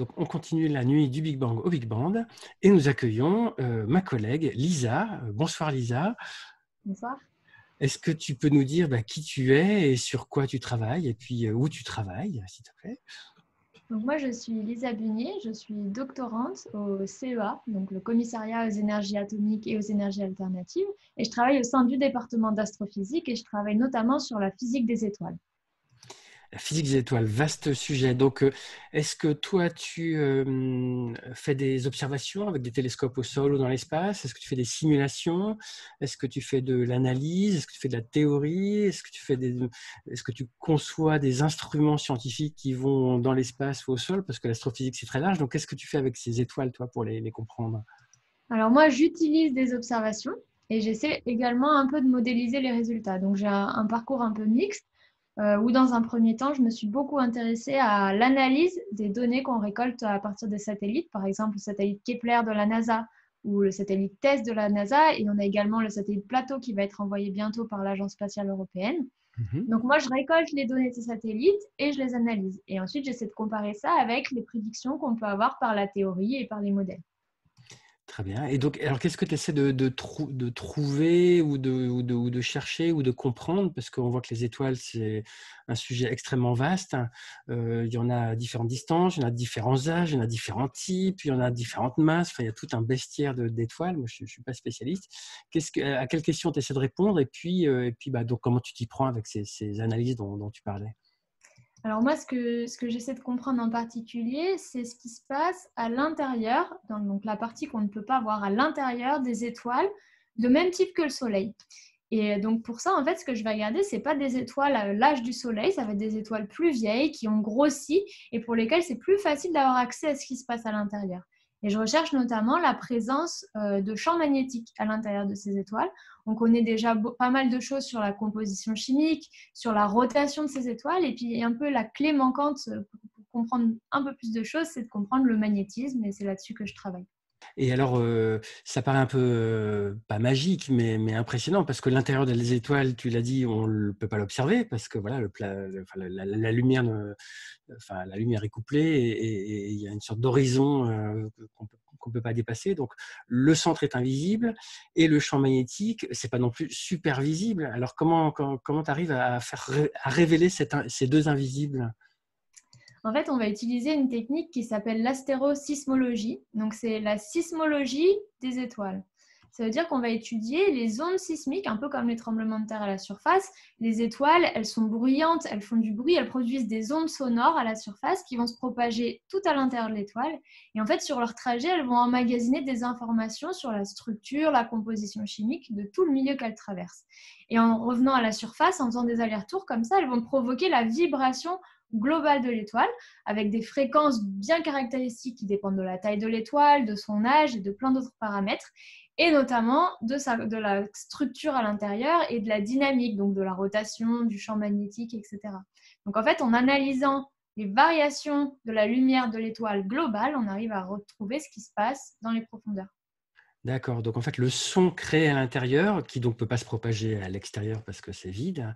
donc on continue la nuit du Big Bang au Big Band et nous accueillons ma collègue Lisa. Bonsoir Lisa. Bonsoir. Est-ce que tu peux nous dire qui tu es et sur quoi tu travailles et puis où tu travailles, s'il te plaît? Donc moi, je suis Lisa Bunier, je suis doctorante au CEA, donc le Commissariat aux énergies atomiques et aux énergies alternatives, et je travaille au sein du département d'astrophysique et je travaille notamment sur la physique des étoiles. La physique des étoiles, vaste sujet. Donc, est-ce que toi, tu fais des observations avec des télescopes au sol ou dans l'espace? Est-ce que tu fais des simulations? Est-ce que tu fais de l'analyse? Est-ce que tu fais de la théorie? Est-ce que tu conçois des instruments scientifiques qui vont dans l'espace ou au sol? Parce que l'astrophysique, c'est très large. Donc, qu'est-ce que tu fais avec ces étoiles, toi, pour les comprendre? Alors moi, j'utilise des observations et j'essaie également un peu de modéliser les résultats. Donc j'ai un parcours un peu mixte où dans un premier temps, je me suis beaucoup intéressée à l'analyse des données qu'on récolte à partir des satellites, par exemple le satellite Kepler de la NASA ou le satellite TESS de la NASA, et on a également le satellite Plateau qui va être envoyé bientôt par l'Agence spatiale européenne. Mhm. Donc moi, je récolte les données de ces satellites et je les analyse. Et ensuite, j'essaie de comparer ça avec les prédictions qu'on peut avoir par la théorie et par les modèles. Très bien. Et donc, alors, qu'est-ce que tu essaies de trouver ou de chercher ou de comprendre? Parce qu'on voit que les étoiles, c'est un sujet extrêmement vaste. Il y en a à différentes distances, il y en a à différents âges, il y en a différents types, il y en a à différentes masses. Enfin, il y a tout un bestiaire d'étoiles. Moi, je ne suis pas spécialiste. À quelles questions tu essaies de répondre? Et puis donc, comment tu t'y prends avec ces analyses dont tu parlais? Alors moi, ce que j'essaie de comprendre en particulier, c'est ce qui se passe à l'intérieur, dans donc la partie qu'on ne peut pas voir à l'intérieur des étoiles, de même type que le Soleil. Et donc pour ça, en fait, ce que je vais regarder, c'est pas des étoiles à l'âge du Soleil, ça va être des étoiles plus vieilles qui ont grossi et pour lesquelles c'est plus facile d'avoir accès à ce qui se passe à l'intérieur. Et je recherche notamment la présence de champs magnétiques à l'intérieur de ces étoiles. On connaît déjà pas mal de choses sur la composition chimique, sur la rotation de ces étoiles, et puis un peu la clé manquante pour comprendre un peu plus de choses, c'est de comprendre le magnétisme, et c'est là-dessus que je travaille. Et alors, ça paraît un peu, pas magique, mais impressionnant, parce que l'intérieur des étoiles, tu l'as dit, on ne peut pas l'observer, parce que voilà, enfin, la lumière, enfin, la lumière est couplée et il y a une sorte d'horizon qu'on peut pas dépasser. Donc, le centre est invisible et le champ magnétique, c'est pas non plus super visible. Alors, comment tu arrives à révéler ces deux invisibles? En fait, on va utiliser une technique qui s'appelle l'astérosismologie. Donc, c'est la sismologie des étoiles. Ça veut dire qu'on va étudier les ondes sismiques, un peu comme les tremblements de terre à la surface. Les étoiles, elles sont bruyantes, elles font du bruit, elles produisent des ondes sonores à la surface qui vont se propager tout à l'intérieur de l'étoile. Et en fait, sur leur trajet, elles vont emmagasiner des informations sur la structure, la composition chimique de tout le milieu qu'elles traversent. Et en revenant à la surface, en faisant des allers-retours comme ça, elles vont provoquer la vibration globale de l'étoile, avec des fréquences bien caractéristiques qui dépendent de la taille de l'étoile, de son âge et de plein d'autres paramètres, et notamment de la structure à l'intérieur et de la dynamique, donc de la rotation, du champ magnétique, etc. Donc en fait, en analysant les variations de la lumière de l'étoile globale, on arrive à retrouver ce qui se passe dans les profondeurs. D'accord, donc en fait, le son créé à l'intérieur, qui donc peut pas se propager à l'extérieur parce que c'est vide,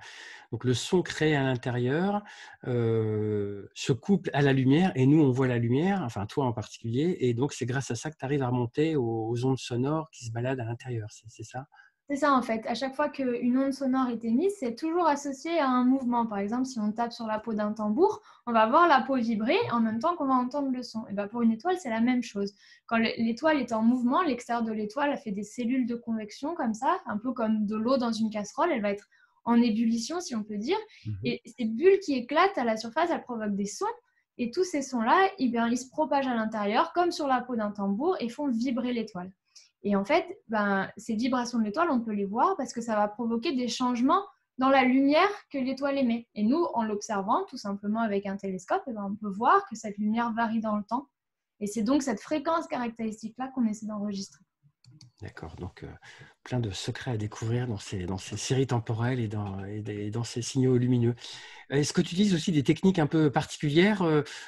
donc le son créé à l'intérieur se couple à la lumière et nous, on voit la lumière, enfin toi en particulier, et donc c'est grâce à ça que tu arrives à remonter aux ondes sonores qui se baladent à l'intérieur, c'est ça? C'est ça en fait. À chaque fois qu'une onde sonore est émise, c'est toujours associé à un mouvement. Par exemple, si on tape sur la peau d'un tambour, on va voir la peau vibrer en même temps qu'on va entendre le son. Et ben pour une étoile, c'est la même chose. Quand l'étoile est en mouvement, l'extérieur de l'étoile a fait des cellules de convection comme ça, un peu comme de l'eau dans une casserole. Elle va être en ébullition, si on peut dire. Mhm. Et ces bulles qui éclatent à la surface, elles provoquent des sons. Et tous ces sons-là, eh bien, ils se propagent à l'intérieur, comme sur la peau d'un tambour, et font vibrer l'étoile. Et en fait, ces vibrations de l'étoile, on peut les voir parce que ça va provoquer des changements dans la lumière que l'étoile émet. Et nous, en l'observant tout simplement avec un télescope, on peut voir que cette lumière varie dans le temps. Et c'est donc cette fréquence caractéristique-là qu'on essaie d'enregistrer. D'accord, donc plein de secrets à découvrir dans ces séries temporelles et dans ces signaux lumineux. Est-ce que tu utilises aussi des techniques un peu particulières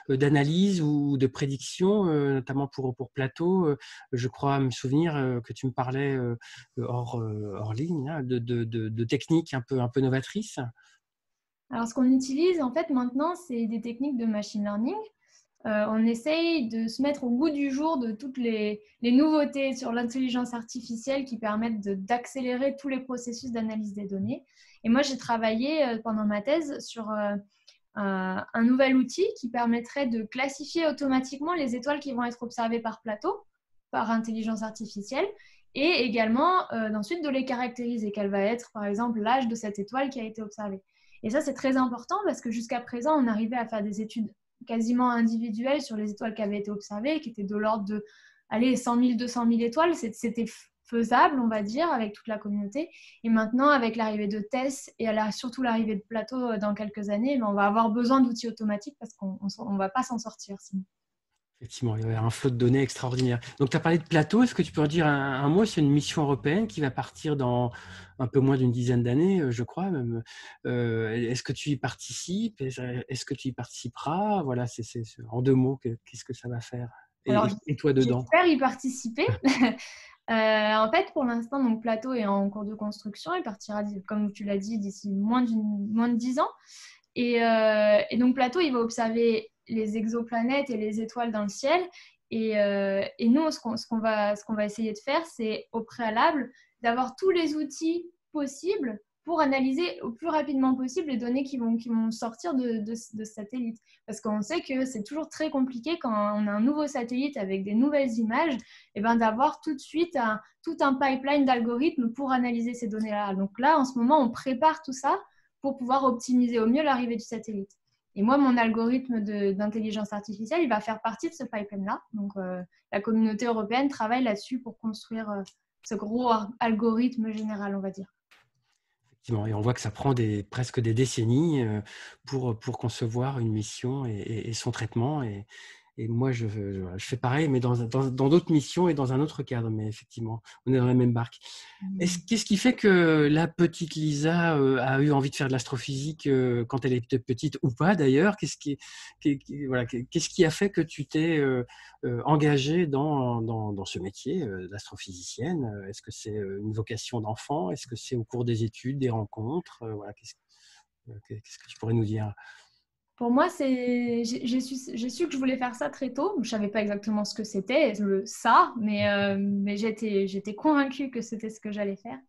d'analyse ou de prédiction, notamment pour Plateau? Je crois me souvenir que tu me parlais hors ligne, hein, de techniques un peu novatrices. Alors, ce qu'on utilise en fait maintenant, c'est des techniques de machine learning. on essaye de se mettre au goût du jour de toutes les nouveautés sur l'intelligence artificielle qui permettent d'accélérer tous les processus d'analyse des données. Et moi, j'ai travaillé pendant ma thèse sur un nouvel outil qui permettrait de classifier automatiquement les étoiles qui vont être observées par plateau, par intelligence artificielle, et également ensuite de les caractériser, quel va être par exemple l'âge de cette étoile qui a été observée. Et ça, c'est très important parce que jusqu'à présent, on arrivait à faire des études quasiment individuelles sur les étoiles qui avaient été observées, qui étaient de l'ordre de 100 000, 200 000 étoiles. C'était faisable, on va dire, avec toute la communauté. Et maintenant, avec l'arrivée de TESS et surtout l'arrivée de Plateau dans quelques années, on va avoir besoin d'outils automatiques parce qu'on ne va pas s'en sortir sinon. Effectivement, il y avait un flot de données extraordinaire. Donc, tu as parlé de Plateau. Est-ce que tu peux en dire un mot? C'est une mission européenne qui va partir dans un peu moins d'une dizaine d'années, je crois. Même. Est-ce que tu y participes? Est-ce que tu y participeras? Voilà, en 2 mots, qu'est-ce que ça va faire? Alors, Et toi dedans? j'espère y participer. En fait, pour l'instant, donc Plateau est en cours de construction. Il partira, comme tu l'as dit, d'ici moins de 10 ans. Et donc, Plateau, il va observer les exoplanètes et les étoiles dans le ciel. Et nous, ce qu'on va essayer de faire, c'est au préalable d'avoir tous les outils possibles pour analyser au plus rapidement possible les données qui vont sortir de ce satellite. Parce qu'on sait que c'est toujours très compliqué quand on a un nouveau satellite avec des nouvelles images, et d'avoir tout de suite tout un pipeline d'algorithmes pour analyser ces données-là. Donc là, en ce moment, on prépare tout ça pour pouvoir optimiser au mieux l'arrivée du satellite. Et moi, mon algorithme d'intelligence artificielle, il va faire partie de ce pipeline-là. Donc, la communauté européenne travaille là-dessus pour construire ce gros algorithme général, on va dire. Effectivement, et on voit que ça prend presque des décennies pour concevoir une mission et son traitement. Et moi, je fais pareil, mais dans d'autres missions et dans un autre cadre. Mais effectivement, on est dans la même barque. Qu'est-ce qui fait que la petite Lisa a eu envie de faire de l'astrophysique quand elle était petite ou pas d'ailleurs? Qu'est-ce qui a fait que tu t'es engagée dans ce métier d'astrophysicienne? Est-ce que c'est une vocation d'enfant? Est-ce que c'est au cours des études, des rencontres? Voilà, qu'est-ce que tu pourrais nous dire? Pour moi, j'ai su que je voulais faire ça très tôt. Je ne savais pas exactement ce que c'était, mais j'étais convaincue que c'était ce que j'allais faire.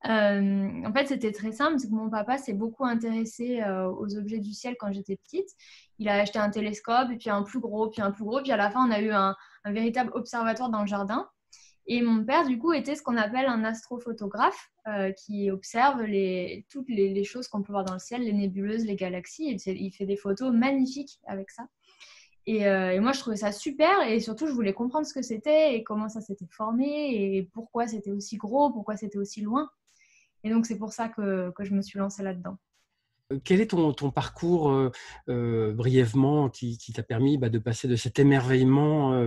En fait, c'était très simple, c'est que mon papa s'est beaucoup intéressé aux objets du ciel quand j'étais petite. Il a acheté un télescope, et puis un plus gros, puis un plus gros, puis à la fin, on a eu un véritable observatoire dans le jardin. Et mon père, du coup, était ce qu'on appelle un astrophotographe qui observe toutes les choses qu'on peut voir dans le ciel, les nébuleuses, les galaxies. Il fait des photos magnifiques avec ça. Et moi, je trouvais ça super. Et surtout, je voulais comprendre ce que c'était et comment ça s'était formé et pourquoi c'était aussi gros, pourquoi c'était aussi loin. Et donc, c'est pour ça que je me suis lancée là-dedans. Quel est ton parcours brièvement qui t'a permis de passer de cet émerveillement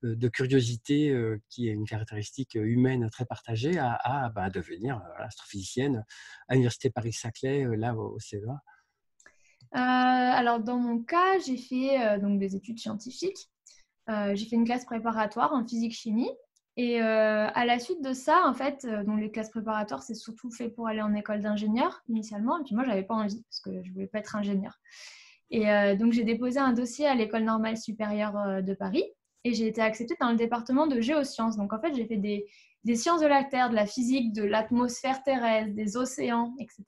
de curiosité qui est une caractéristique humaine très partagée à devenir astrophysicienne à l'Université Paris-Saclay, là au CEA? Alors, dans mon cas, j'ai fait donc des études scientifiques. J'ai fait une classe préparatoire en physique-chimie. Et à la suite de ça, en fait, donc les classes préparatoires, c'est surtout fait pour aller en école d'ingénieur initialement. Et puis moi, je n'avais pas envie parce que je ne voulais pas être ingénieur. Et donc, j'ai déposé un dossier à l'École normale supérieure de Paris et j'ai été acceptée dans le département de géosciences. Donc, en fait, j'ai fait des sciences de la Terre, de la physique, de l'atmosphère terrestre, des océans, etc.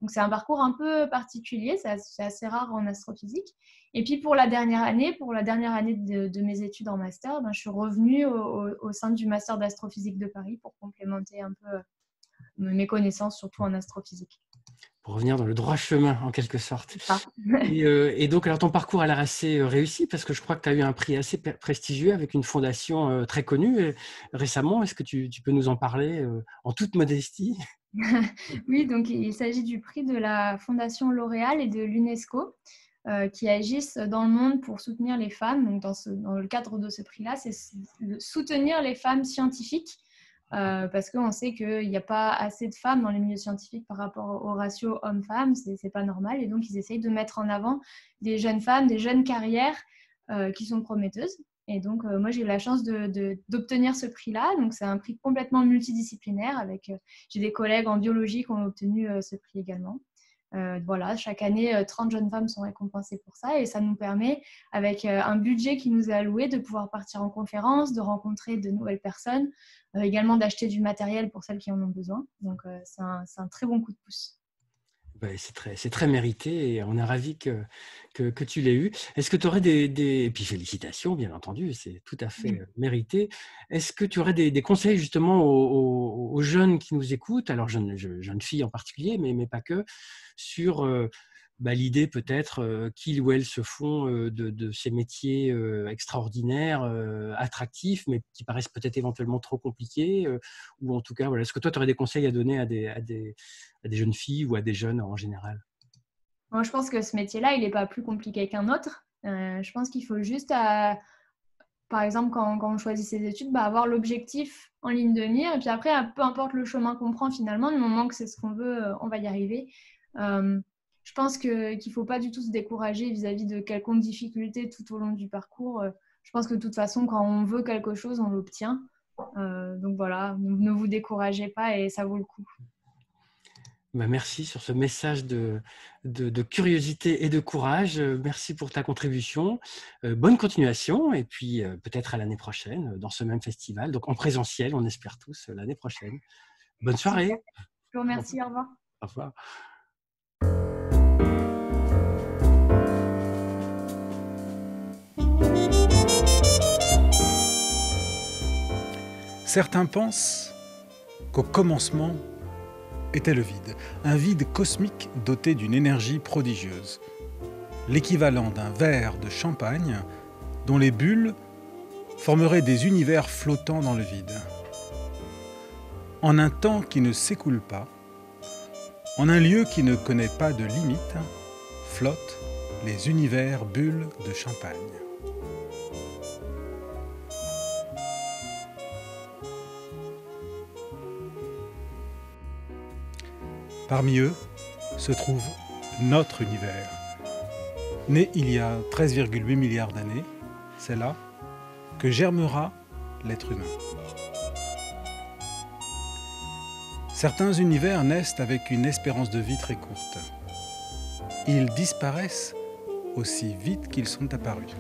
Donc, c'est un parcours un peu particulier, c'est assez rare en astrophysique. Et puis, pour la dernière année de mes études en master, je suis revenue au sein du master d'astrophysique de Paris pour complémenter un peu mes connaissances, surtout en astrophysique. Pour revenir dans le droit chemin, en quelque sorte. Ah. Et donc, alors ton parcours a l'air assez réussi parce que je crois que tu as eu un prix assez prestigieux avec une fondation très connue récemment. Est-ce que tu peux nous en parler en toute modestie? Oui, donc il s'agit du prix de la Fondation L'Oréal et de l'UNESCO qui agissent dans le monde pour soutenir les femmes. Donc dans le cadre de ce prix-là, c'est soutenir les femmes scientifiques parce qu'on sait qu'il n'y a pas assez de femmes dans les milieux scientifiques par rapport au ratio homme-femme, c'est pas normal. Et donc, ils essayent de mettre en avant des jeunes femmes, des jeunes carrières qui sont prometteuses. Et donc, moi, j'ai eu la chance d'obtenir ce prix-là. Donc, c'est un prix complètement multidisciplinaire. J'ai des collègues en biologie qui ont obtenu ce prix également. Voilà, chaque année, 30 jeunes femmes sont récompensées pour ça et ça nous permet, avec un budget qui nous est alloué, de pouvoir partir en conférence, de rencontrer de nouvelles personnes, également d'acheter du matériel pour celles qui en ont besoin. Donc, c'est un très bon coup de pouce. Ouais, c'est très mérité et on est ravis que tu l'aies eu. Est-ce que tu aurais et puis félicitations, bien entendu, c'est tout à fait mérité. Est-ce que tu aurais des conseils justement aux jeunes qui nous écoutent, alors jeunes filles en particulier, mais pas que, sur l'idée peut-être qu'ils ou elles se font de ces métiers extraordinaires, attractifs, mais qui paraissent peut-être éventuellement trop compliqués, ou en tout cas, voilà, est-ce que toi, tu aurais des conseils à donner à des jeunes filles ou à des jeunes en général? Moi, je pense que ce métier-là, il n'est pas plus compliqué qu'un autre. Je pense qu'il faut juste, par exemple, quand on choisit ses études, avoir l'objectif en ligne de mire. Et puis après, peu importe le chemin qu'on prend finalement, du moment que c'est ce qu'on veut, on va y arriver. Je pense qu'il ne faut pas du tout se décourager vis-à-vis de quelconque difficulté tout au long du parcours. Je pense que de toute façon, quand on veut quelque chose, on l'obtient. Donc voilà, ne vous découragez pas et ça vaut le coup. Merci sur ce message de curiosité et de courage. Merci pour ta contribution. Bonne continuation et puis peut-être à l'année prochaine dans ce même festival. Donc en présentiel, on espère tous l'année prochaine. Bonne soirée. Super. Je vous remercie. Au revoir. Au revoir. Certains pensent qu'au commencement était le vide, un vide cosmique doté d'une énergie prodigieuse, l'équivalent d'un verre de champagne dont les bulles formeraient des univers flottants dans le vide. En un temps qui ne s'écoule pas, en un lieu qui ne connaît pas de limite, flottent les univers bulles de champagne. Parmi eux se trouve notre univers. Né il y a 13,8 milliards d'années, c'est là que germera l'être humain. Certains univers naissent avec une espérance de vie très courte. Ils disparaissent aussi vite qu'ils sont apparus.